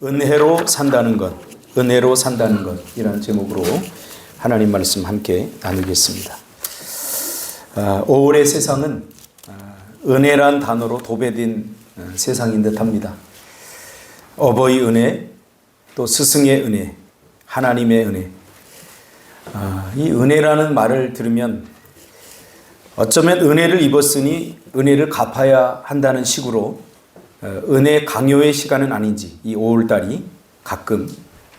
은혜로 산다는 것, 은혜로 산다는 것 이라는 제목으로 하나님 말씀 함께 나누겠습니다. 5월의 세상은 은혜란 단어로 도배된 세상인 듯합니다. 어버이 은혜, 또 스승의 은혜, 하나님의 은혜. 이 은혜라는 말을 들으면 어쩌면 은혜를 입었으니 은혜를 갚아야 한다는 식으로 은혜 강요의 시간은 아닌지 이 5월달이 가끔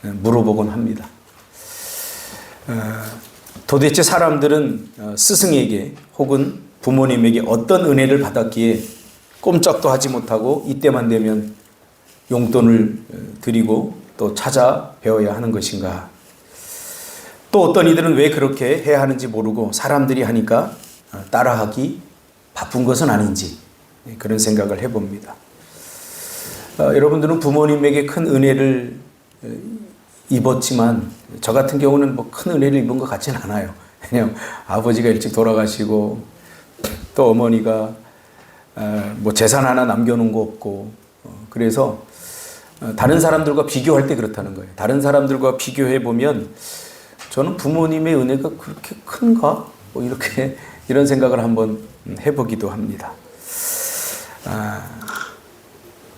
물어보곤 합니다. 도대체 사람들은 스승에게 혹은 부모님에게 어떤 은혜를 받았기에 꼼짝도 하지 못하고 이때만 되면 용돈을 드리고 또 찾아 배워야 하는 것인가? 또 어떤 이들은 왜 그렇게 해야 하는지 모르고 사람들이 하니까 따라하기 바쁜 것은 아닌지 그런 생각을 해봅니다. 여러분들은 부모님에게 큰 은혜를 입었지만 저 같은 경우는 뭐 큰 은혜를 입은 것 같지는 않아요. 그냥 아버지가 일찍 돌아가시고 또 어머니가 뭐 재산 하나 남겨놓은 거 없고 그래서 다른 사람들과 비교할 때 그렇다는 거예요. 다른 사람들과 비교해 보면 저는 부모님의 은혜가 그렇게 큰가? 뭐 이렇게 이런 생각을 한번 해보기도 합니다.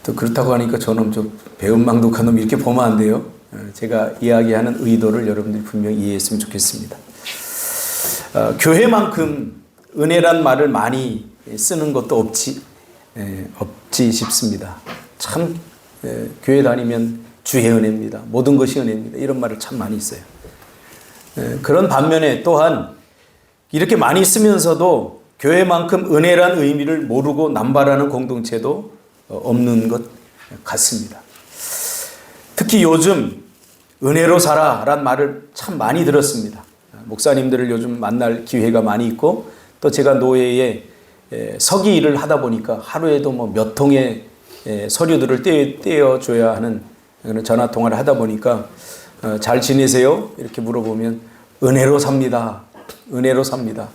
또 그렇다고 하니까 저는 좀 배은망덕한 놈 이렇게 보면 안 돼요. 제가 이야기하는 의도를 여러분들이 분명히 이해했으면 좋겠습니다. 교회만큼 은혜란 말을 많이 쓰는 것도 없지 싶습니다. 참 교회 다니면 주의 은혜입니다. 모든 것이 은혜입니다. 이런 말을 참 많이 써요. 그런 반면에 또한 이렇게 많이 쓰면서도 교회만큼 은혜란 의미를 모르고 남발하는 공동체도 없는 것 같습니다. 특히 요즘 은혜로 살아란 말을 참 많이 들었습니다. 목사님들을 요즘 만날 기회가 많이 있고 또 제가 노예에 서기 일을 하다 보니까 하루에도 뭐 몇 통의 서류들을 떼어줘야 하는 그런 전화 통화를 하다 보니까 잘 지내세요? 이렇게 물어보면 은혜로 삽니다. 은혜로 삽니다.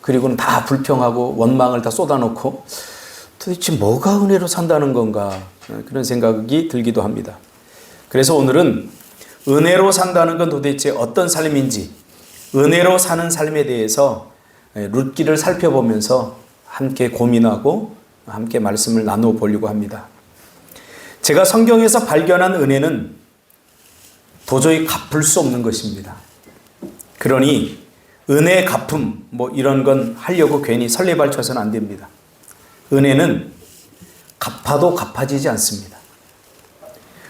그리고는 다 불평하고 원망을 다 쏟아놓고 도대체 뭐가 은혜로 산다는 건가 그런 생각이 들기도 합니다. 그래서 오늘은 은혜로 산다는 건 도대체 어떤 삶인지 은혜로 사는 삶에 대해서 룻기를 살펴보면서 함께 고민하고 함께 말씀을 나누어 보려고 합니다. 제가 성경에서 발견한 은혜는 도저히 갚을 수 없는 것입니다. 그러니 은혜 갚음 뭐 이런 건 하려고 괜히 설레발쳐서는 안 됩니다. 은혜는 갚아도 갚아지지 않습니다.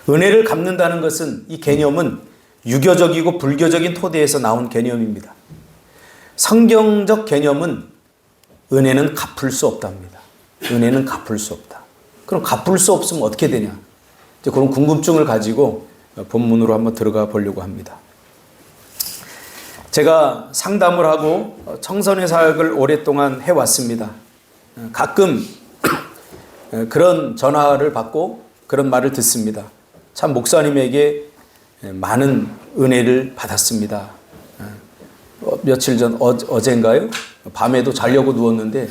은혜를 갚는다는 것은 이 개념은 유교적이고 불교적인 토대에서 나온 개념입니다. 성경적 개념은 은혜는 갚을 수 없답니다. 은혜는 갚을 수 없다. 그럼 갚을 수 없으면 어떻게 되냐? 이제 그런 궁금증을 가지고 본문으로 한번 들어가 보려고 합니다. 제가 상담을 하고 청소년 사역을 오랫동안 해왔습니다. 가끔 그런 전화를 받고 그런 말을 듣습니다. 참 목사님에게 많은 은혜를 받았습니다. 며칠 전 어젠가요? 밤에도 자려고 누웠는데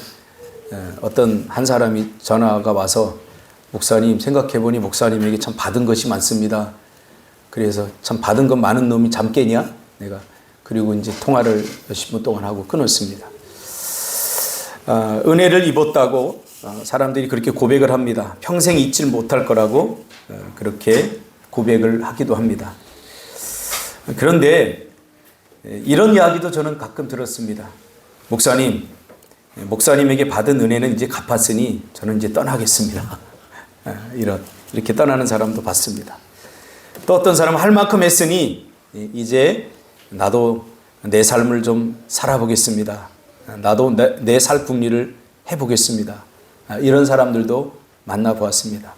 어떤 한 사람이 전화가 와서 목사님 생각해보니 목사님에게 참 받은 것이 많습니다. 그래서 참 받은 건 많은 놈이 잠 깨냐? 내가 그리고 이제 통화를 몇십 분 동안 하고 끊었습니다. 은혜를 입었다고 사람들이 그렇게 고백을 합니다. 평생 잊질 못할 거라고 그렇게 고백을 하기도 합니다. 그런데 이런 이야기도 저는 가끔 들었습니다. 목사님, 목사님에게 받은 은혜는 이제 갚았으니 저는 이제 떠나겠습니다. 이렇게 떠나는 사람도 봤습니다. 또 어떤 사람은 할 만큼 했으니 이제 나도 내 삶을 좀 살아보겠습니다. 나도 내 살 궁리를 해보겠습니다. 이런 사람들도 만나보았습니다.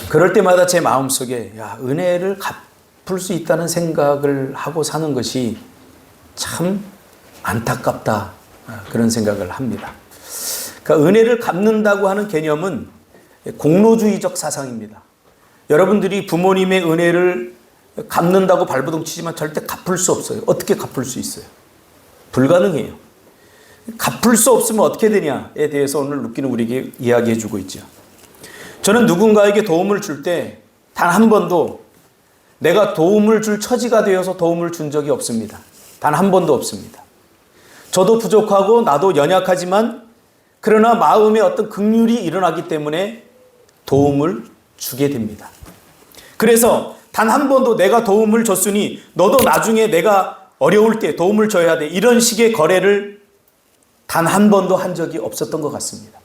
그럴 때마다 제 마음속에 은혜를 갚을 수 있다는 생각을 하고 사는 것이 참 안타깝다 그런 생각을 합니다. 그러니까 은혜를 갚는다고 하는 개념은 공로주의적 사상입니다. 여러분들이 부모님의 은혜를 갚는다고 발버둥 치지만 절대 갚을 수 없어요. 어떻게 갚을 수 있어요? 불가능해요. 갚을 수 없으면 어떻게 되냐에 대해서 오늘 룻기는 우리에게 이야기해 주고 있죠. 저는 누군가에게 도움을 줄 때 단 한 번도 내가 도움을 줄 처지가 되어서 도움을 준 적이 없습니다. 단 한 번도 없습니다. 저도 부족하고 나도 연약하지만 그러나 마음에 어떤 긍휼이 일어나기 때문에 도움을 주게 됩니다. 그래서 단 한 번도 내가 도움을 줬으니 너도 나중에 내가 어려울 때 도움을 줘야 돼. 이런 식의 거래를 단 한 번도 한 적이 없었던 것 같습니다.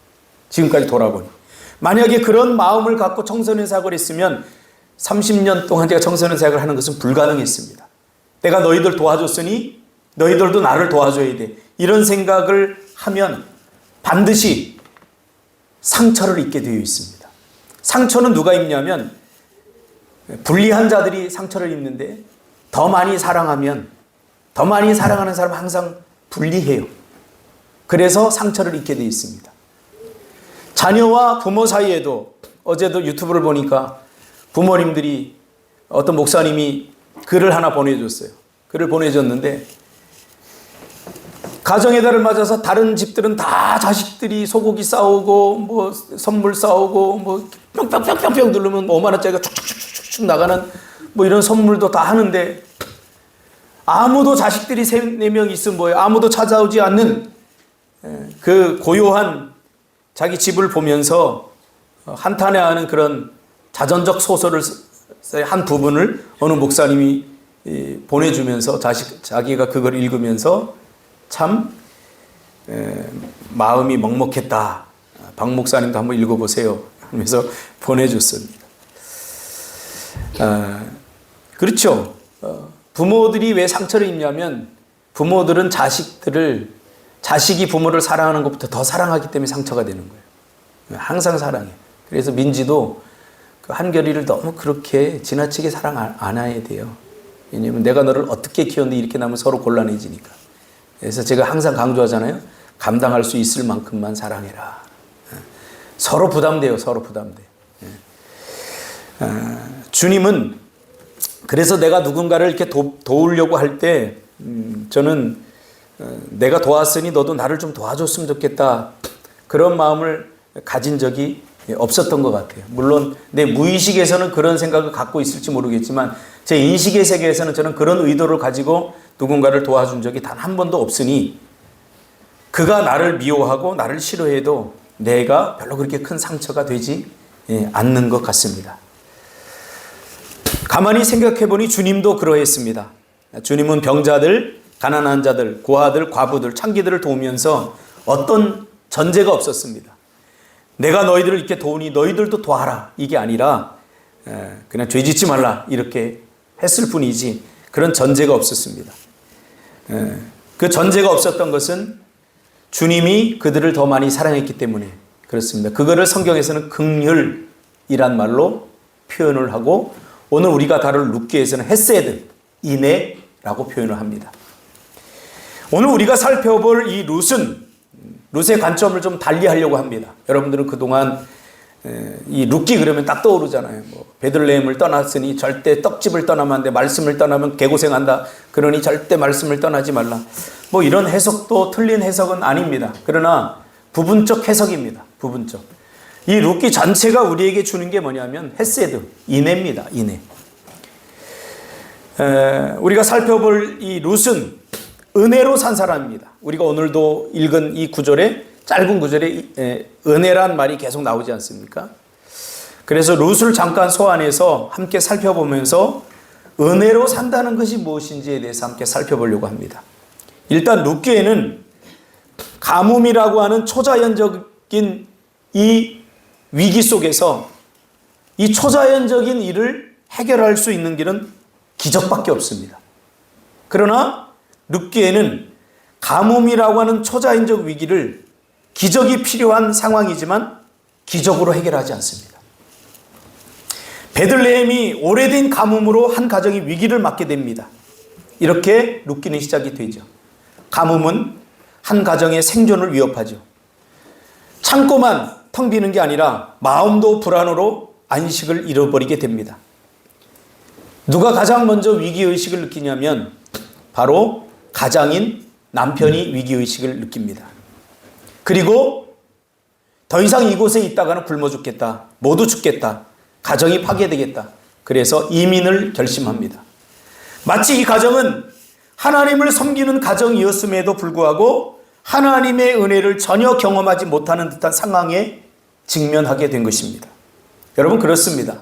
지금까지 돌아보니. 만약에 그런 마음을 갖고 청소년 사역을 했으면 30년 동안 제가 청소년 사역을 하는 것은 불가능했습니다. 내가 너희들 도와줬으니 너희들도 나를 도와줘야 돼. 이런 생각을 하면 반드시 상처를 입게 되어 있습니다. 상처는 누가 입냐면 불리한 자들이 상처를 입는데 더 많이 사랑하면 더 많이 사랑하는 사람은 항상 불리해요. 그래서 상처를 입게 되어 있습니다. 자녀와 부모 사이에도 어제도 유튜브를 보니까 부모님들이 어떤 목사님이 글을 하나 보내줬어요. 글을 보내줬는데 가정의 달을 맞아서 다른 집들은 다 자식들이 소고기 싸우고 뭐 선물 싸우고 뭐 뿅뿅뿅뿅 누르면 5만 원짜리가 쭉쭉쭉쭉 나가는 뭐 이런 선물도 다 하는데 아무도 자식들이 3-4명 있으면 뭐예요? 아무도 찾아오지 않는 그 고요한 자기 집을 보면서 한탄해하는 그런 자전적 소설을 한 부분을 어느 목사님이 보내주면서 자기가 그걸 읽으면서 참 마음이 먹먹했다. 박 목사님도 한번 읽어보세요 하면서 보내줬습니다. 그렇죠. 부모들이 왜 상처를 입냐면 부모들은 자식이 부모를 사랑하는 것부터 더 사랑하기 때문에 상처가 되는 거예요. 항상 사랑해. 그래서 민지도 그 한결이를 너무 그렇게 지나치게 사랑 안 해야 돼요. 왜냐면 내가 너를 어떻게 키웠는데 이렇게 나면 서로 곤란해지니까. 그래서 제가 항상 강조하잖아요. 감당할 수 있을 만큼만 사랑해라. 서로 부담돼요. 서로 부담돼. 주님은 그래서 내가 누군가를 이렇게 도우려고 할 때 저는 내가 도왔으니 너도 나를 좀 도와줬으면 좋겠다. 그런 마음을 가진 적이 없었던 것 같아요. 물론 내 무의식에서는 그런 생각을 갖고 있을지 모르겠지만 제 인식의 세계에서는 저는 그런 의도를 가지고 누군가를 도와준 적이 단 한 번도 없으니 그가 나를 미워하고 나를 싫어해도 내가 별로 그렇게 큰 상처가 되지 않는 것 같습니다. 가만히 생각해 보니 주님도 그러했습니다. 주님은 병자들, 가난한 자들, 고아들, 과부들, 창기들을 도우면서 어떤 전제가 없었습니다. 내가 너희들을 이렇게 도우니 너희들도 도와라. 이게 아니라 그냥 죄 짓지 말라. 이렇게 했을 뿐이지 그런 전제가 없었습니다. 그 전제가 없었던 것은 주님이 그들을 더 많이 사랑했기 때문에 그렇습니다. 그거를 성경에서는 긍휼이란 말로 표현을 하고 오늘 우리가 다룰 룻기에서는 헤세드, 인애라고 표현을 합니다. 오늘 우리가 살펴볼 이 룻의 관점을 좀 달리하려고 합니다. 여러분들은 그동안 이 룻기 그러면 딱 떠오르잖아요. 뭐 베들레헴을 떠났으니 절대 떡집을 떠나면 안 돼. 말씀을 떠나면 개고생한다. 그러니 절대 말씀을 떠나지 말라. 뭐 이런 해석도 틀린 해석은 아닙니다. 그러나 부분적 해석입니다. 부분적. 이 룻기 전체가 우리에게 주는 게 뭐냐면 헤세드, 인애입니다. 인애. 우리가 살펴볼 이 룻은 은혜로 산 사람입니다. 우리가 오늘도 읽은 이 구절에 짧은 구절에 은혜란 말이 계속 나오지 않습니까? 그래서 룻을 잠깐 소환해서 함께 살펴보면서 은혜로 산다는 것이 무엇인지에 대해서 함께 살펴보려고 합니다. 일단 룻기에는 가뭄이라고 하는 초자연적인 이 위기 속에서 이 초자연적인 일을 해결할 수 있는 길은 기적밖에 없습니다. 그러나 룻기에는 가뭄이라고 하는 초자연적 위기를 기적이 필요한 상황이지만 기적으로 해결하지 않습니다. 베들레헴이 오래된 가뭄으로 한 가정이 위기를 맞게 됩니다. 이렇게 룻기는 시작이 되죠. 가뭄은 한 가정의 생존을 위협하죠. 창고만 텅 비는 게 아니라 마음도 불안으로 안식을 잃어버리게 됩니다. 누가 가장 먼저 위기의식을 느끼냐면 바로 가장인 남편이 위기의식을 느낍니다. 그리고 더 이상 이곳에 있다가는 굶어 죽겠다. 모두 죽겠다. 가정이 파괴되겠다. 그래서 이민을 결심합니다. 마치 이 가정은 하나님을 섬기는 가정이었음에도 불구하고 하나님의 은혜를 전혀 경험하지 못하는 듯한 상황에 직면하게 된 것입니다. 여러분, 그렇습니다.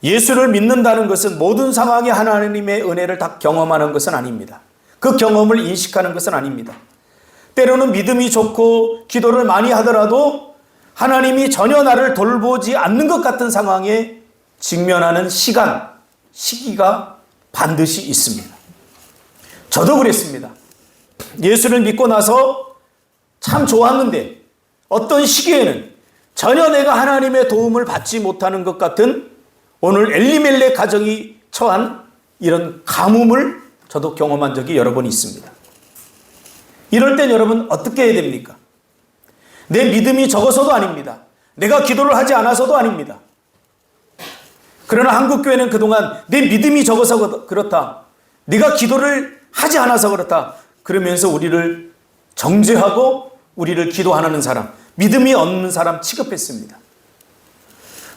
예수를 믿는다는 것은 모든 상황에 하나님의 은혜를 다 경험하는 것은 아닙니다. 그 경험을 인식하는 것은 아닙니다. 때로는 믿음이 좋고 기도를 많이 하더라도 하나님이 전혀 나를 돌보지 않는 것 같은 상황에 직면하는 시기가 반드시 있습니다. 저도 그랬습니다. 예수를 믿고 나서 참 좋았는데 어떤 시기에는 전혀 내가 하나님의 도움을 받지 못하는 것 같은 오늘 엘리멜렉 가정이 처한 이런 가뭄을 저도 경험한 적이 여러 번 있습니다. 이럴 땐 여러분 어떻게 해야 됩니까? 내 믿음이 적어서도 아닙니다. 내가 기도를 하지 않아서도 아닙니다. 그러나 한국교회는 그동안 내 믿음이 적어서 그렇다. 네가 기도를 하지 않아서 그렇다. 그러면서 우리를 정죄하고 우리를 기도하는 사람, 믿음이 없는 사람 취급했습니다.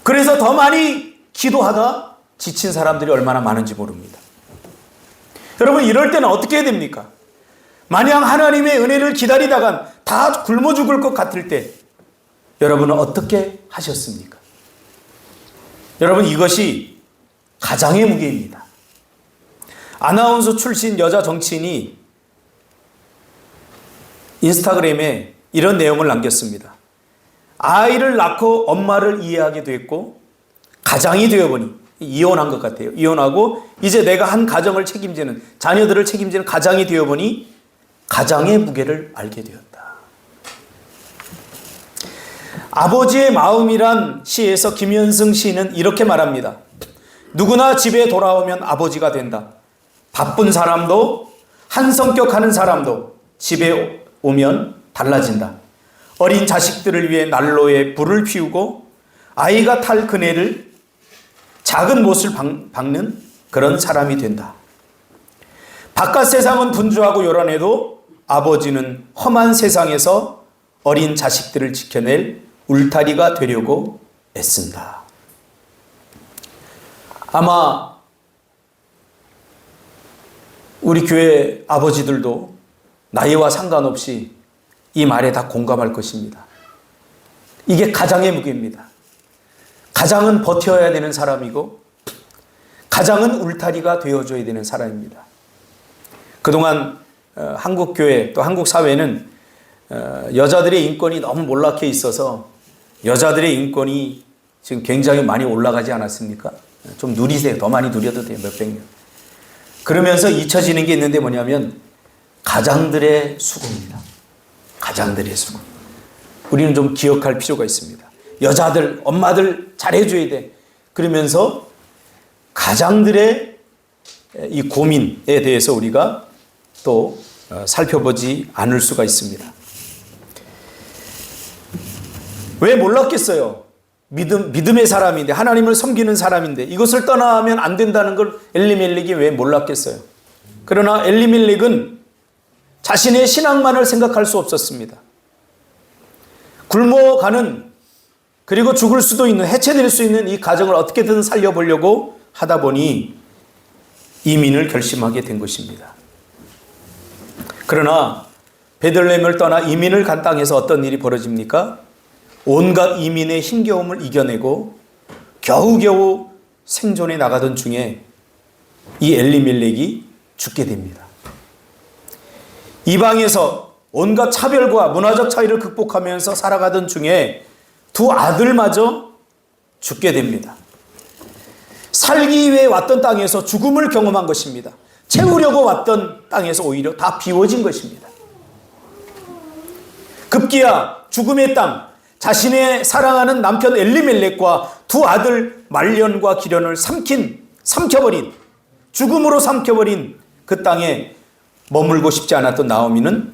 그래서 더 많이 기도하다 지친 사람들이 얼마나 많은지 모릅니다. 여러분, 이럴 때는 어떻게 해야 됩니까? 마냥 하나님의 은혜를 기다리다간 다 굶어 죽을 것 같을 때 여러분은 어떻게 하셨습니까? 여러분, 이것이 가장의 무게입니다. 아나운서 출신 여자 정치인이 인스타그램에 이런 내용을 남겼습니다. 아이를 낳고 엄마를 이해하게 됐고 가장이 되어보니, 이혼한 것 같아요. 이혼하고 이제 내가 한 가정을 책임지는, 자녀들을 책임지는 가장이 되어보니 가장의 무게를 알게 되었다. 아버지의 마음이란 시에서 김현승 시인은 이렇게 말합니다. 누구나 집에 돌아오면 아버지가 된다. 바쁜 사람도 한성격하는 사람도 집에 오면 달라진다. 어린 자식들을 위해 난로에 불을 피우고 아이가 탈 그네를 작은 못을 박는 그런 사람이 된다. 바깥 세상은 분주하고 요란해도 아버지는 험한 세상에서 어린 자식들을 지켜낼 울타리가 되려고 애쓴다. 아마 우리 교회 아버지들도 나이와 상관없이 이 말에 다 공감할 것입니다. 이게 가장의 무게입니다. 가장은 버텨야 되는 사람이고 가장은 울타리가 되어줘야 되는 사람입니다. 그동안 한국 교회 또 한국 사회는 여자들의 인권이 너무 몰락해 있어서 여자들의 인권이 지금 굉장히 많이 올라가지 않았습니까? 좀 누리세요. 더 많이 누려도 돼요. 몇백 년. 그러면서 잊혀지는 게 있는데 뭐냐면 가장들의 수고입니다. 가장들의 수고. 우리는 좀 기억할 필요가 있습니다. 여자들, 엄마들 잘해줘야 돼. 그러면서 가장들의 이 고민에 대해서 우리가 또 살펴보지 않을 수가 있습니다. 왜 몰랐겠어요? 믿음의 사람인데, 하나님을 섬기는 사람인데 이것을 떠나면 안 된다는 걸 엘리멜렉이 왜 몰랐겠어요? 그러나 엘리멜렉은 자신의 신앙만을 생각할 수 없었습니다. 굶어가는, 그리고 죽을 수도 있는, 해체될 수 있는 이 가정을 어떻게든 살려보려고 하다 보니 이민을 결심하게 된 것입니다. 그러나 베들레헴을 떠나 이민을 간 땅에서 어떤 일이 벌어집니까? 온갖 이민의 힘겨움을 이겨내고 겨우겨우 생존해 나가던 중에 이 엘리멜렉이 죽게 됩니다. 이방에서 온갖 차별과 문화적 차이를 극복하면서 살아가던 중에 두 아들마저 죽게 됩니다. 살기 위해 왔던 땅에서 죽음을 경험한 것입니다. 채우려고 왔던 땅에서 오히려 다 비워진 것입니다. 급기야 죽음의 땅, 자신의 사랑하는 남편 엘리멜렉과 두 아들 말련과 기련을 삼켜버린, 죽음으로 삼켜버린 그 땅에 머물고 싶지 않았던 나오미는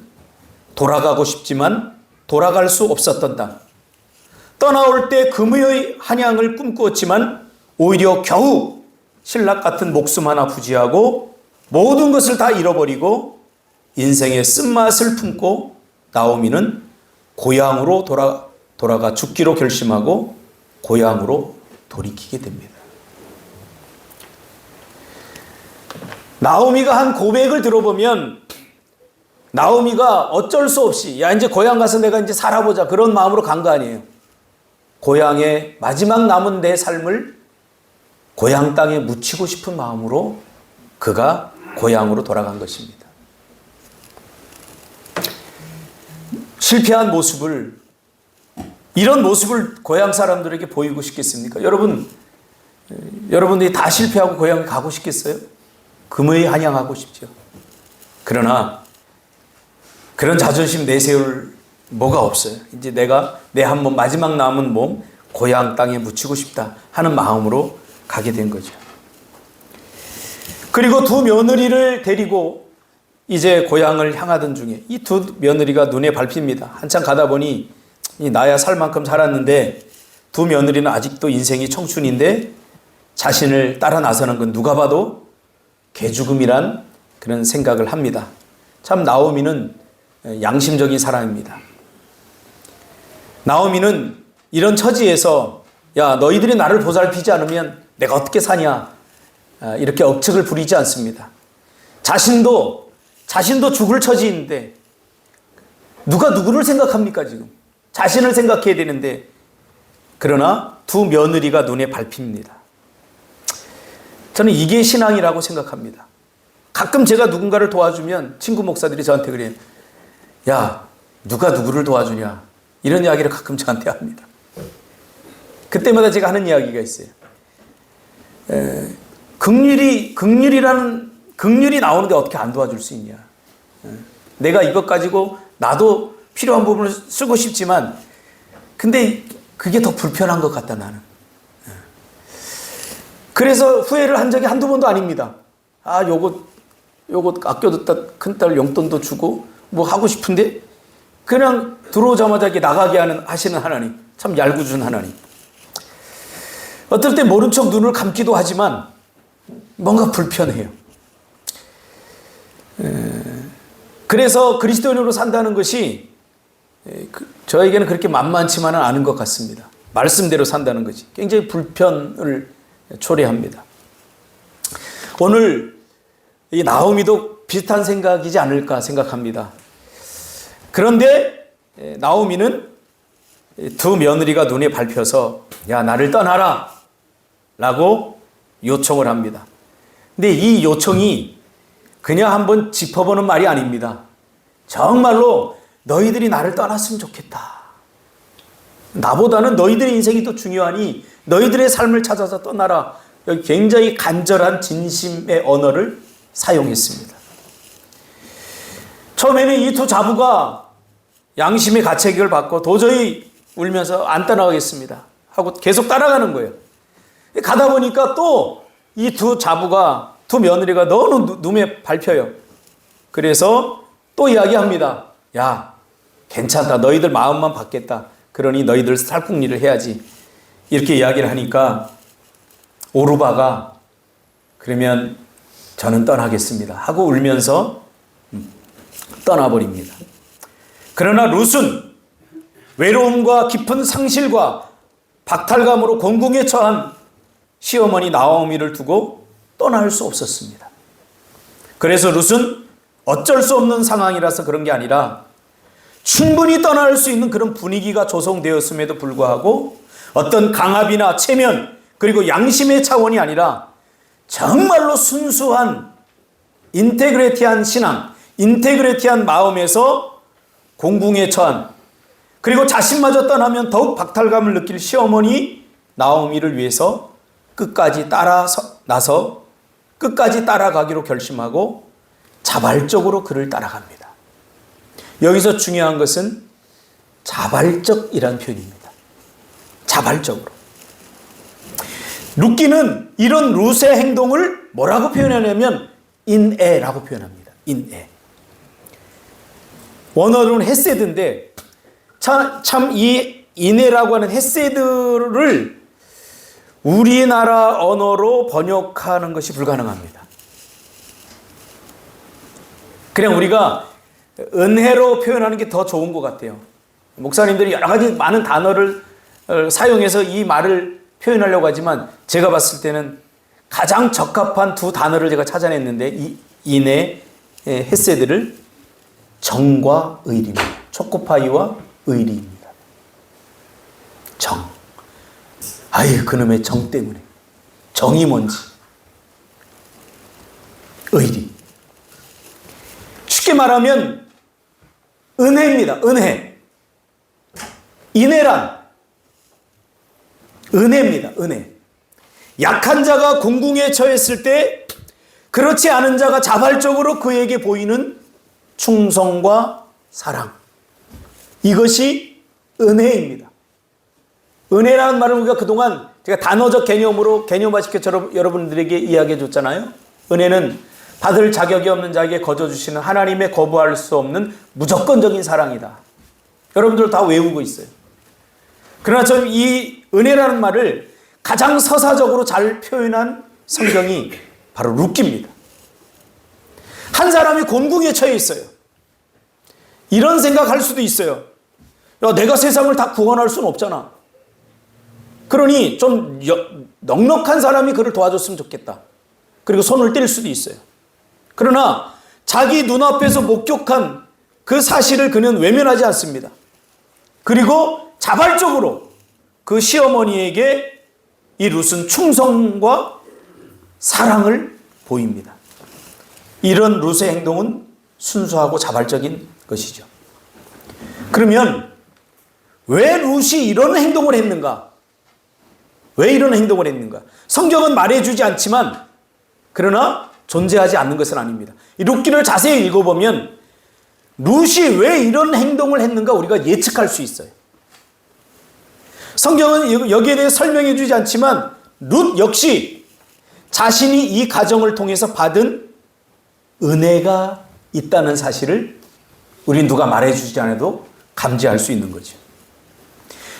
돌아가고 싶지만 돌아갈 수 없었던 땅, 떠나올 때 금의 한양을 꿈꾸었지만 오히려 겨우 신락 같은 목숨 하나 부지하고 모든 것을 다 잃어버리고 인생의 쓴맛을 품고 나오미는 고향으로 돌아가 죽기로 결심하고 고향으로 돌이키게 됩니다. 나오미가 한 고백을 들어보면 나오미가 어쩔 수 없이 야 이제 고향 가서 내가 이제 살아보자 그런 마음으로 간 거 아니에요. 고향의 마지막 남은 내 삶을 고향 땅에 묻히고 싶은 마음으로 그가 고향으로 돌아간 것입니다. 실패한 모습을 이런 모습을 고향 사람들에게 보이고 싶겠습니까? 여러분들이 다 실패하고 고향에 가고 싶겠어요? 금의 한양하고 싶죠. 그러나 그런 자존심 내세울 뭐가 없어요. 이제 내가 내 한 몸 마지막 남은 몸 고향 땅에 묻히고 싶다 하는 마음으로 가게 된 거죠. 그리고 두 며느리를 데리고 이제 고향을 향하던 중에 이 두 며느리가 눈에 밟힙니다. 한참 가다 보니 나야 살 만큼 살았는데 두 며느리는 아직도 인생이 청춘인데 자신을 따라 나서는 건 누가 봐도 개죽음이란 그런 생각을 합니다. 참 나오미는 양심적인 사람입니다. 나오미는 이런 처지에서 야 너희들이 나를 보살피지 않으면 내가 어떻게 사냐 이렇게 억측을 부리지 않습니다. 자신도 죽을 처지인데 누가 누구를 생각합니까 지금? 자신을 생각해야 되는데 그러나 두 며느리가 눈에 밟힙니다. 저는 이게 신앙이라고 생각합니다. 가끔 제가 누군가를 도와주면 친구 목사들이 저한테 그래요. 야 누가 누구를 도와주냐 이런 이야기를 가끔 저한테 합니다. 그때마다 제가 하는 이야기가 있어요. 긍휼이 나오는데 어떻게 안 도와줄 수 있냐. 내가 이것 가지고 나도 필요한 부분을 쓰고 싶지만 근데 그게 더 불편한 것 같다 나는. 그래서 후회를 한 적이 한두 번도 아닙니다. 아 요거 아껴뒀다 큰딸 용돈도 주고 뭐 하고 싶은데 그냥 들어오자마자 이렇게 나가게 하시는 하나님 참 얄궂은 하나님. 어떨 때 모른 척 눈을 감기도 하지만 뭔가 불편해요. 그래서 그리스도인으로 산다는 것이 저에게는 그렇게 만만치만은 않은 것 같습니다. 말씀대로 산다는 것이 굉장히 불편을 초래합니다. 오늘 이 나오미도 비슷한 생각이지 않을까 생각합니다. 그런데 나오미는 두 며느리가 눈에 밟혀서 야 나를 떠나라 라고 요청을 합니다. 근데 이 요청이 그냥 한번 짚어보는 말이 아닙니다. 정말로 너희들이 나를 떠났으면 좋겠다. 나보다는 너희들의 인생이 더 중요하니 너희들의 삶을 찾아서 떠나라. 여기 굉장히 간절한 진심의 언어를 사용했습니다. 처음에는 이 두 자부가 양심의 가책을 받고 도저히 울면서 안 떠나가겠습니다 하고 계속 따라가는 거예요. 가다 보니까 또 이 두 자부가 두 며느리가 너무 눈에 밟혀요. 그래서 또 이야기합니다. 야 괜찮다 너희들 마음만 받겠다. 그러니 너희들 살궁리를 해야지. 이렇게 이야기를 하니까 오르바가 그러면 저는 떠나겠습니다 하고 울면서 떠나버립니다. 그러나 룻은 외로움과 깊은 상실과 박탈감으로 곤궁에 처한 시어머니 나오미를 두고 떠날 수 없었습니다. 그래서 룻은 어쩔 수 없는 상황이라서 그런 게 아니라 충분히 떠날 수 있는 그런 분위기가 조성되었음에도 불구하고 어떤 강압이나 체면 그리고 양심의 차원이 아니라 정말로 순수한 인테그리티한 신앙, 인테그리티한 마음에서 공궁에 처한 그리고 자신마저 떠나면 더욱 박탈감을 느낄 시어머니 나오미를 위해서 끝까지 나서 끝까지 따라가기로 결심하고 자발적으로 그를 따라갑니다. 여기서 중요한 것은 자발적이라는 표현입니다. 자발적으로. 룻기는 이런 룻의 행동을 뭐라고 표현하냐면 인애라고 표현합니다. 인애. 원어로는 헤세드인데 참 이 인애라고 하는 헤세드를 우리나라 언어로 번역하는 것이 불가능합니다. 그냥 우리가 은혜로 표현하는 게 더 좋은 것 같아요. 목사님들이 여러 가지 많은 단어를 사용해서 이 말을 표현하려고 하지만 제가 봤을 때는 가장 적합한 두 단어를 제가 찾아냈는데 이 인의 헤세드를 정과 의리입니다. 초코파이와 의리입니다. 정. 아유, 그놈의 정 때문에. 정이 뭔지. 의리. 쉽게 말하면 은혜입니다. 은혜. 인애란 은혜입니다. 은혜. 약한 자가 공궁에 처했을 때 그렇지 않은 자가 자발적으로 그에게 보이는 충성과 사랑. 이것이 은혜입니다. 은혜라는 말을 우리가 그동안 제가 단어적 개념으로 개념화시켜 여러분들에게 이야기해 줬잖아요. 은혜는 받을 자격이 없는 자에게 거저 주시는 하나님의 거부할 수 없는 무조건적인 사랑이다. 여러분들 다 외우고 있어요. 그러나 저는 이 은혜라는 말을 가장 서사적으로 잘 표현한 성경이 바로 룻기입니다. 한 사람이 곤궁에 처해 있어요. 이런 생각할 수도 있어요. 야, 내가 세상을 다 구원할 수는 없잖아. 그러니 좀 넉넉한 사람이 그를 도와줬으면 좋겠다. 그리고 손을 뗄 수도 있어요. 그러나 자기 눈앞에서 목격한 그 사실을 그는 외면하지 않습니다. 그리고 자발적으로 그 시어머니에게 이 룻은 충성과 사랑을 보입니다. 이런 룻의 행동은 순수하고 자발적인 것이죠. 그러면 왜 룻이 이런 행동을 했는가? 왜 이런 행동을 했는가? 성경은 말해주지 않지만 그러나 존재하지 않는 것은 아닙니다. 이 룻기를 자세히 읽어보면 룻이 왜 이런 행동을 했는가 우리가 예측할 수 있어요. 성경은 여기에 대해 설명해 주지 않지만 룻 역시 자신이 이 가정을 통해서 받은 은혜가 있다는 사실을 우리 누가 말해주지 않아도 감지할 수 있는 거죠.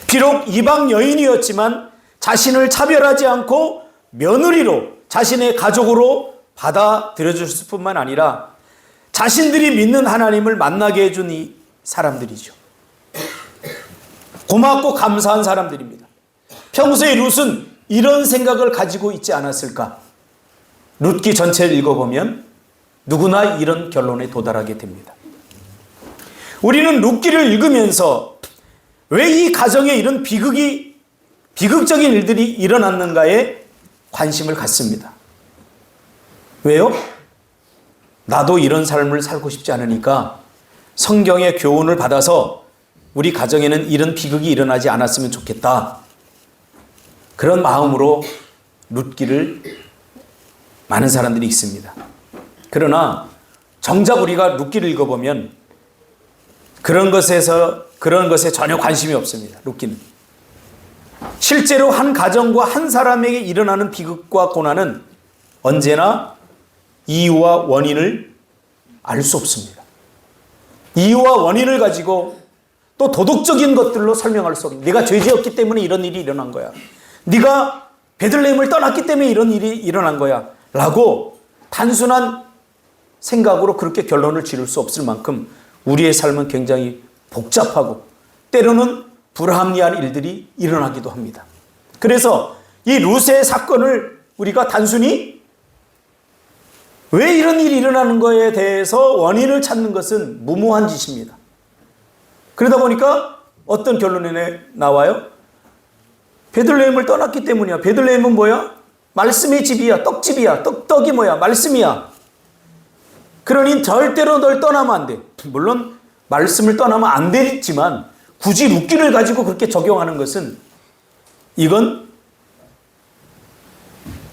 비록 이방 여인이었지만 자신을 차별하지 않고 며느리로 자신의 가족으로 받아들여줬을 뿐만 아니라 자신들이 믿는 하나님을 만나게 해준 이 사람들이죠. 고맙고 감사한 사람들입니다. 평소에 룻은 이런 생각을 가지고 있지 않았을까? 룻기 전체를 읽어보면 누구나 이런 결론에 도달하게 됩니다. 우리는 룻기를 읽으면서 왜 이 가정에 이런 비극적인 일들이 일어났는가에 관심을 갖습니다. 왜요? 나도 이런 삶을 살고 싶지 않으니까 성경의 교훈을 받아서 우리 가정에는 이런 비극이 일어나지 않았으면 좋겠다. 그런 마음으로 룻기를 많은 사람들이 있습니다. 그러나 정작 우리가 룻기를 읽어보면 그런 것에 전혀 관심이 없습니다. 룻기는. 실제로 한 가정과 한 사람에게 일어나는 비극과 고난은 언제나 이유와 원인을 알 수 없습니다. 이유와 원인을 가지고 또 도덕적인 것들로 설명할 수 없는, 네가 죄지었기 때문에 이런 일이 일어난 거야. 네가 베들레헴을 떠났기 때문에 이런 일이 일어난 거야. 라고 단순한 생각으로 그렇게 결론을 지을 수 없을 만큼 우리의 삶은 굉장히 복잡하고 때로는 불합리한 일들이 일어나기도 합니다. 그래서 이 룻의 사건을 우리가 단순히 왜 이런 일이 일어나는 거에 대해서 원인을 찾는 것은 무모한 짓입니다. 그러다 보니까 어떤 결론이 나와요? 베들레헴을 떠났기 때문이야. 베들레헴은 뭐야? 말씀의 집이야. 떡집이야. 떡이 뭐야? 말씀이야. 그러니 절대로 널 떠나면 안 돼. 물론 말씀을 떠나면 안 되지만 굳이 룻기를 가지고 그렇게 적용하는 것은 이건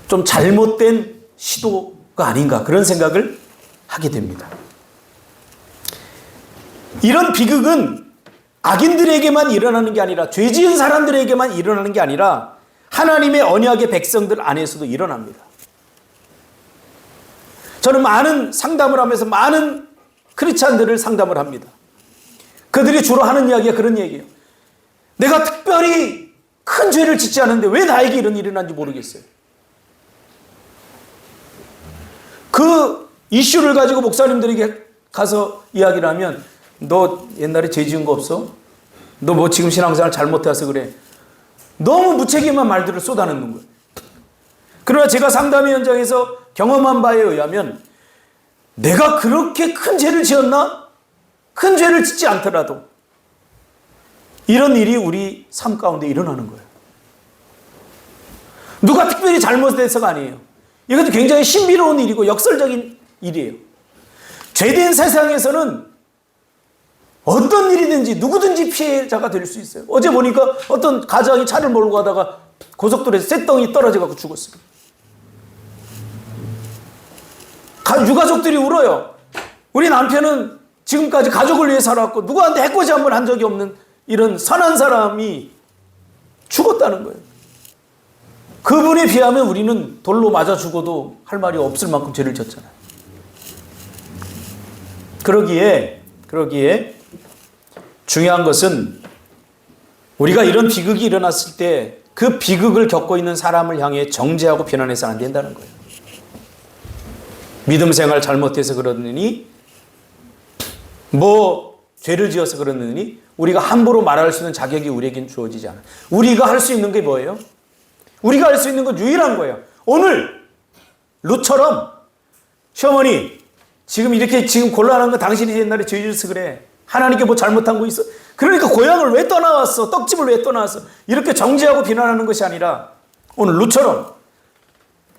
좀 잘못된 시도가 아닌가 그런 생각을 하게 됩니다. 이런 비극은 악인들에게만 일어나는 게 아니라 죄 지은 사람들에게만 일어나는 게 아니라 하나님의 언약의 백성들 안에서도 일어납니다. 저는 많은 상담을 하면서 많은 크리스찬들을 상담을 합니다. 그들이 주로 하는 이야기가 그런 얘기예요. 내가 특별히 큰 죄를 짓지 않은데 왜 나에게 이런 일이 일어난지 모르겠어요. 그 이슈를 가지고 목사님들에게 가서 이야기를 하면 너 옛날에 죄 지은 거 없어? 너 뭐 지금 신앙생활 잘못해서 그래. 너무 무책임한 말들을 쏟아내는 거예요. 그러나 제가 상담의 현장에서 경험한 바에 의하면 내가 그렇게 큰 죄를 지었나? 큰 죄를 짓지 않더라도 이런 일이 우리 삶 가운데 일어나는 거예요. 누가 특별히 잘못해서가 아니에요. 이것도 굉장히 신비로운 일이고 역설적인 일이에요. 죄된 세상에서는 어떤 일이든지 누구든지 피해자가 될 수 있어요. 어제 보니까 어떤 가장이 차를 몰고 가다가 고속도로에서 쇳덩이 떨어져서 죽었어요. 유가족들이 울어요. 우리 남편은 지금까지 가족을 위해 살았고 누구한테 해코지 한 번 한 적이 없는 이런 선한 사람이 죽었다는 거예요. 그분에 비하면 우리는 돌로 맞아 죽어도 할 말이 없을 만큼 죄를 졌잖아요. 그러기에 중요한 것은 우리가 이런 비극이 일어났을 때 그 비극을 겪고 있는 사람을 향해 정죄하고 비난해서 안 된다는 거예요. 믿음 생활 잘못해서 그러느니 뭐 죄를 지어서 그러느니 우리가 함부로 말할 수 있는 자격이 우리에겐 주어지지 않아요. 우리가 할 수 있는 게 뭐예요? 우리가 할 수 있는 건 유일한 거예요. 오늘 룻처럼 시어머니 지금 이렇게 곤란한 거 당신이 옛날에 죄 지어서 그래. 하나님께 뭐 잘못한 거 있어? 그러니까 고향을 왜 떠나왔어? 떡집을 왜 떠나왔어? 이렇게 정죄하고 비난하는 것이 아니라 오늘 룻처럼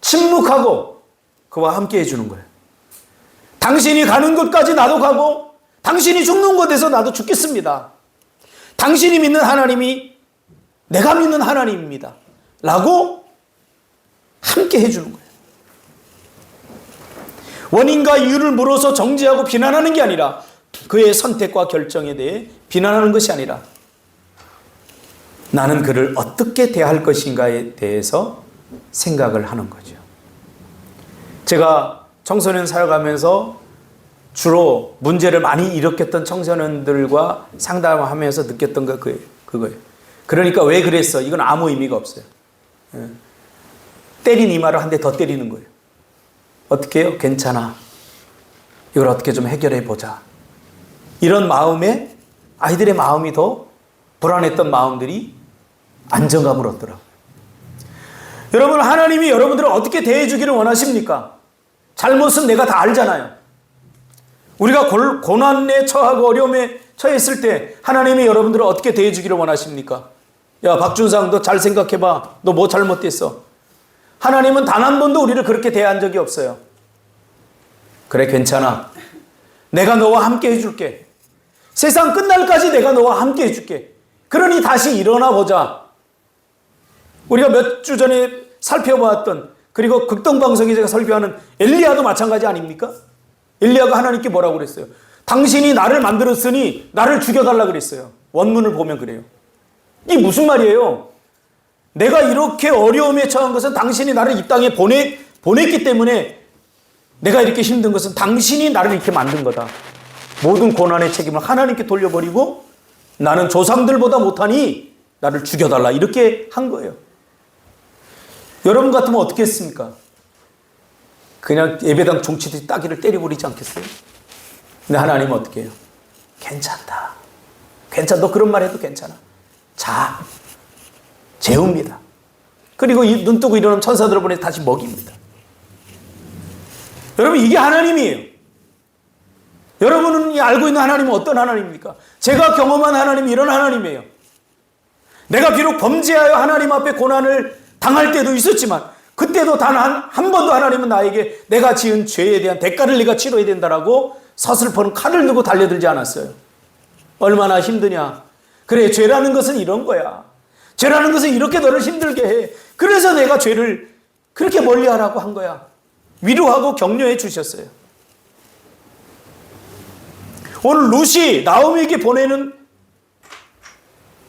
침묵하고 그와 함께 해주는 거예요. 당신이 가는 곳까지 나도 가고 당신이 죽는 곳에서 나도 죽겠습니다. 당신이 믿는 하나님이 내가 믿는 하나님입니다. 라고 함께 해주는 거예요. 원인과 이유를 물어서 정죄하고 비난하는 게 아니라 그의 선택과 결정에 대해 비난하는 것이 아니라 나는 그를 어떻게 대할 것인가에 대해서 생각을 하는 거죠. 제가 청소년 살아가면서 주로 문제를 많이 일으켰던 청소년들과 상담하면서 느꼈던 거 그거예요. 그러니까 왜 그랬어? 이건 아무 의미가 없어요. 때린 이마를 한 대 더 때리는 거예요. 어떻게 해요? 괜찮아. 이걸 어떻게 좀 해결해 보자. 이런 마음에 아이들의 마음이 더 불안했던 마음들이 안정감을 얻더라고요. 여러분, 하나님이 여러분들을 어떻게 대해 주기를 원하십니까? 잘못은 내가 다 알잖아요. 우리가 고난에 처하고 어려움에 처했을 때 하나님이 여러분들을 어떻게 대해 주기를 원하십니까? 야, 박준상, 너 잘 생각해봐. 너 뭐 잘못됐어? 하나님은 단 한 번도 우리를 그렇게 대한 적이 없어요. 그래, 괜찮아. 내가 너와 함께 해줄게. 세상 끝날까지 내가 너와 함께 해줄게. 그러니 다시 일어나 보자. 우리가 몇 주 전에 살펴보았던, 그리고 극동방송에 제가 설교하는 엘리야도 마찬가지 아닙니까? 엘리야가 하나님께 뭐라고 그랬어요? 당신이 나를 만들었으니 나를 죽여달라 그랬어요. 원문을 보면 그래요. 이게 무슨 말이에요? 내가 이렇게 어려움에 처한 것은 당신이 나를 이 땅에 보냈기 때문에 내가 이렇게 힘든 것은 당신이 나를 이렇게 만든 거다. 모든 고난의 책임을 하나님께 돌려버리고 나는 조상들보다 못하니 나를 죽여달라. 이렇게 한 거예요. 여러분 같으면 어떻게 했습니까? 그냥 예배당 종치듯이 따귀를 때려버리지 않겠어요? 근데 하나님은 어떻게 해요? 괜찮다. 괜찮아. 너 그런 말 해도 괜찮아. 자, 재웁니다. 그리고 눈 뜨고 일어나면 천사들을 보내 다시 먹입니다. 여러분, 이게 하나님이에요. 여러분이 알고 있는 하나님은 어떤 하나님입니까? 제가 경험한 하나님이 이런 하나님이에요. 내가 비록 범죄하여 하나님 앞에 고난을 당할 때도 있었지만 그때도 단 한 번도 하나님은 나에게 내가 지은 죄에 대한 대가를 네가 치러야 된다라고 서슬퍼는 칼을 들고 달려들지 않았어요. 얼마나 힘드냐. 그래, 죄라는 것은 이런 거야. 죄라는 것은 이렇게 너를 힘들게 해. 그래서 내가 죄를 그렇게 멀리하라고 한 거야. 위로하고 격려해 주셨어요. 오늘 룻이 나오미에게 보내는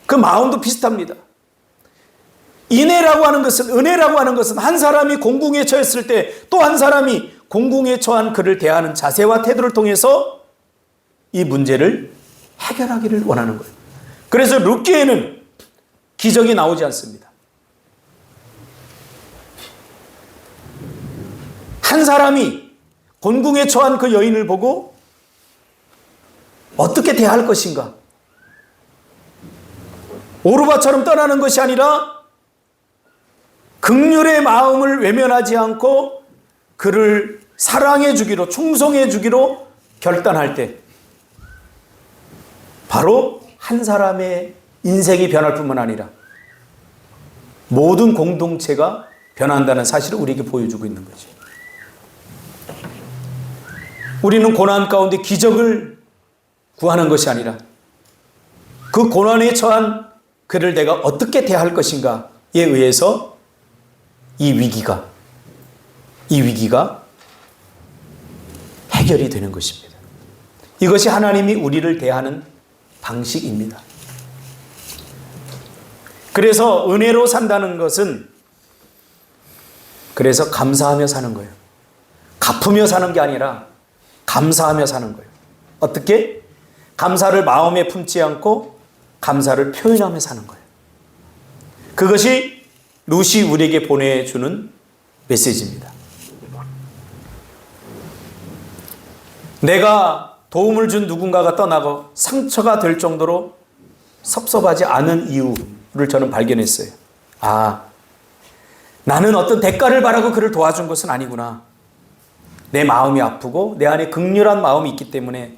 그 마음도 비슷합니다. 인애라고 하는 것은, 은혜라고 하는 것은 한 사람이 공궁에 처했을 때 또 한 사람이 공궁에 처한 그를 대하는 자세와 태도를 통해서 이 문제를 해결하기를 원하는 거예요. 그래서 룻기에는 기적이 나오지 않습니다. 한 사람이 곤궁에 처한 그 여인을 보고 어떻게 대할 것인가? 오르바처럼 떠나는 것이 아니라 긍휼의 마음을 외면하지 않고 그를 사랑해 주기로, 충성해 주기로 결단할 때 바로 한 사람의 인생이 변할 뿐만 아니라 모든 공동체가 변한다는 사실을 우리에게 보여주고 있는 거죠. 우리는 고난 가운데 기적을 구하는 것이 아니라 그 고난에 처한 그를 내가 어떻게 대할 것인가에 의해서 이 위기가 해결이 되는 것입니다. 이것이 하나님이 우리를 대하는 방식입니다. 그래서 은혜로 산다는 것은 그래서 감사하며 사는 거예요. 갚으며 사는 게 아니라 감사하며 사는 거예요. 어떻게? 감사를 마음에 품지 않고 감사를 표현하며 사는 거예요. 그것이 루시 우리에게 보내주는 메시지입니다. 내가 도움을 준 누군가가 떠나고 상처가 될 정도로 섭섭하지 않은 이유를 저는 발견했어요. 아, 나는 어떤 대가를 바라고 그를 도와준 것은 아니구나. 내 마음이 아프고 내 안에 긍휼한 마음이 있기 때문에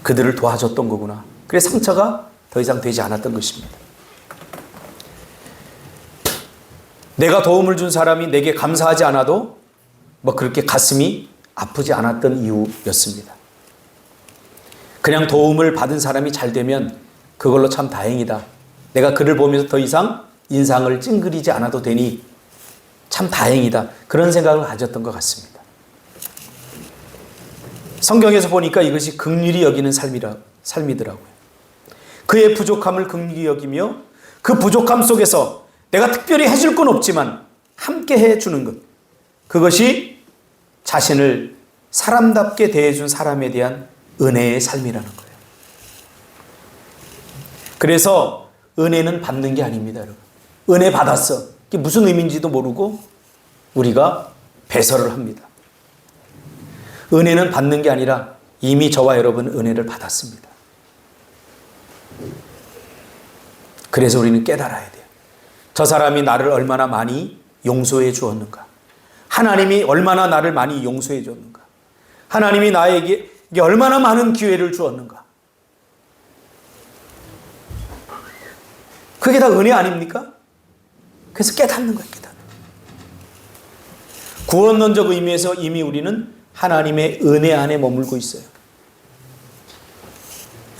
그들을 도와줬던 거구나. 그래서 상처가 더 이상 되지 않았던 것입니다. 내가 도움을 준 사람이 내게 감사하지 않아도 그렇게 가슴이 아프지 않았던 이유였습니다. 그냥 도움을 받은 사람이 잘 되면 그걸로 참 다행이다. 내가 그를 보면서 더 이상 인상을 찡그리지 않아도 되니 참 다행이다. 그런 생각을 가졌던 것 같습니다. 성경에서 보니까 이것이 긍휼히 여기는 삶이더라고요. 그의 부족함을 긍휼히 여기며 그 부족함 속에서 내가 특별히 해줄 건 없지만 함께 해주는 것. 그것이 자신을 사람답게 대해준 사람에 대한 은혜의 삶이라는 거예요. 그래서 은혜는 받는 게 아닙니다, 여러분. 은혜 받았어. 이게 무슨 의미인지도 모르고 우리가 배설을 합니다. 은혜는 받는 게 아니라 이미 저와 여러분은 은혜를 받았습니다. 그래서 우리는 깨달아야 돼요. 저 사람이 나를 얼마나 많이 용서해 주었는가. 하나님이 얼마나 나를 많이 용서해 줬는가. 하나님이 나에게 얼마나 많은 기회를 주었는가. 그게 다 은혜 아닙니까? 그래서 깨닫는 거예요. 깨닫는. 구원론적 의미에서 이미 우리는 하나님의 은혜 안에 머물고 있어요.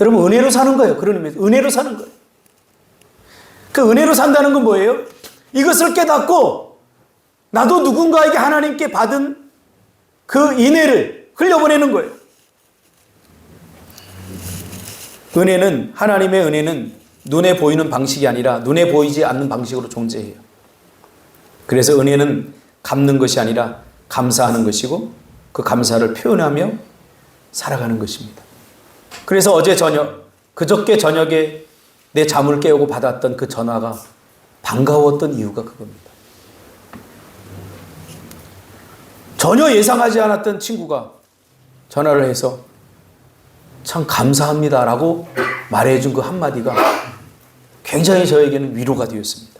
여러분, 은혜로 사는 거예요. 그런 의미에서 은혜로 사는 거예요. 그 은혜로 산다는 건 뭐예요? 이것을 깨닫고 나도 누군가에게 하나님께 받은 그 인애를 흘려보내는 거예요. 은혜는, 하나님의 은혜는 눈에 보이는 방식이 아니라 눈에 보이지 않는 방식으로 존재해요. 그래서 은혜는 갚는 것이 아니라 감사하는 것이고 그 감사를 표현하며 살아가는 것입니다. 그래서 어제 저녁, 그저께 저녁에 내 잠을 깨우고 받았던 그 전화가 반가웠던 이유가 그겁니다. 전혀 예상하지 않았던 친구가 전화를 해서 참 감사합니다라고 말해준 그 한마디가 굉장히 저에게는 위로가 되었습니다.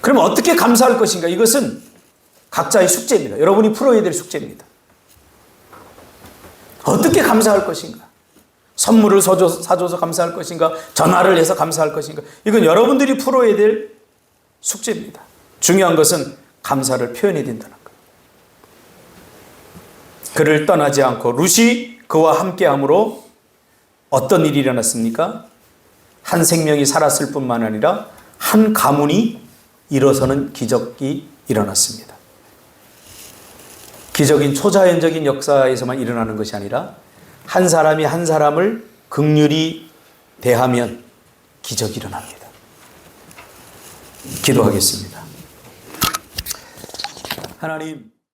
그러면 어떻게 감사할 것인가? 이것은 각자의 숙제입니다. 여러분이 풀어야 될 숙제입니다. 어떻게 감사할 것인가? 선물을 사줘서 감사할 것인가? 전화를 해서 감사할 것인가? 이건 여러분들이 풀어야 될 숙제입니다. 중요한 것은 감사를 표현해야 된다는 것. 그를 떠나지 않고 룻이 그와 함께함으로 어떤 일이 일어났습니까? 한 생명이 살았을 뿐만 아니라 한 가문이 일어서는 기적이 일어났습니다. 기적인 초자연적인 역사에서만 일어나는 것이 아니라 한 사람이 한 사람을 긍휼히 대하면 기적이 일어납니다. 기도하겠습니다. 하나님,